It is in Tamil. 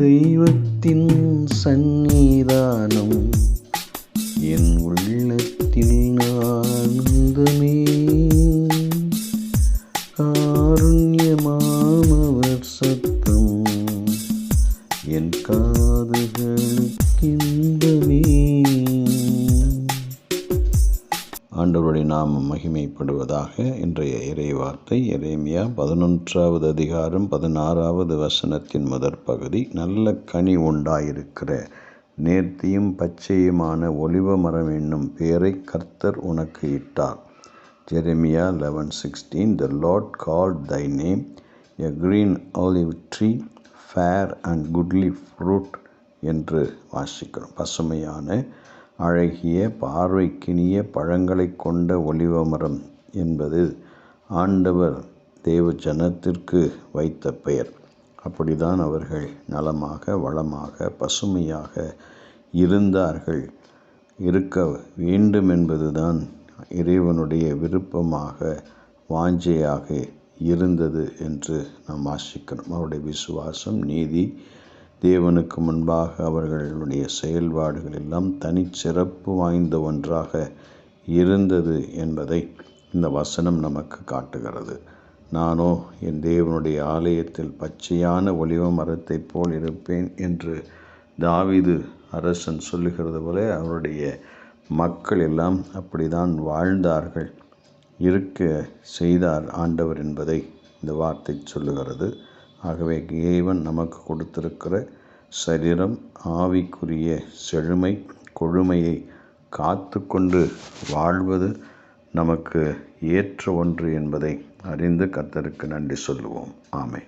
தெய்வத்தின் சந்நிதானம் என் உள்ளத்தில் ஆனந்தமே. காருண்யமானவர் சத்தம் என் காதுகளுக்கு இன்பமே. ஆண்டவருடைய நாமம் மகிமைப்படுவதாக. இன்றைய இறைவார்த்தை எரேமியா 11வது அதிகாரம் 16வது வசனத்தின் முதற் பகுதி. நல்ல கனி உண்டாயிருக்கிற நேர்த்தியும் பச்சையுமான ஒலிவ மரம் என்னும் பெயரை கர்த்தர் உனக்கு இட்டார். Jeremiah 11:16. The Lord called thy name a green olive tree, fair and goodly fruit என்று வாசிக்கிறோம். பசுமையான அழகிய பார்வைக்கினிய பழங்களை கொண்ட ஒலிவ மரம் என்பது ஆண்டவர் தேவ ஜனத்திற்கு வைத்த பெயர். அப்படிதான் அவர்கள் நலமாக வளமாக பசுமையாக இருக்க வேண்டும் என்பதுதான் இறைவனுடைய விருப்பமாக வாஞ்சையாக இருந்தது என்று நாம் வாசிக்கிறோம். அவருடைய விசுவாசம் நீதி தேவனுக்கு முன்பாக அவர்களுடைய செயல்பாடுகள் எல்லாம் தனிச்சிறப்பு வாய்ந்த ஒன்றாக இருந்தது என்பதை இந்த வசனம் நமக்கு காட்டுகிறது. நானோ என் தேவனுடைய ஆலயத்தில் பச்சையான ஒலிவ மரத்தைப் போல் இருப்பேன் என்று தாவீது அரசன் சொல்லுகிறது போல அவருடைய மக்கள் எல்லாம் அப்படிதான் வாழ்ந்தார்கள், இருக்க செய்தார் ஆண்டவர் என்பதை இந்த வார்த்தை சொல்லுகிறது. ஆகவே தேவன் நமக்கு கொடுத்திருக்கிற சரீரம் ஆவிக்குரிய செழுமை கொழுமையை காத்து கொண்டு வாழ்வது நமக்கு ஏற்ற ஒன்று என்பதை அறிந்து கர்த்தருக்கு நன்றி சொல்லுவோம். ஆமென்.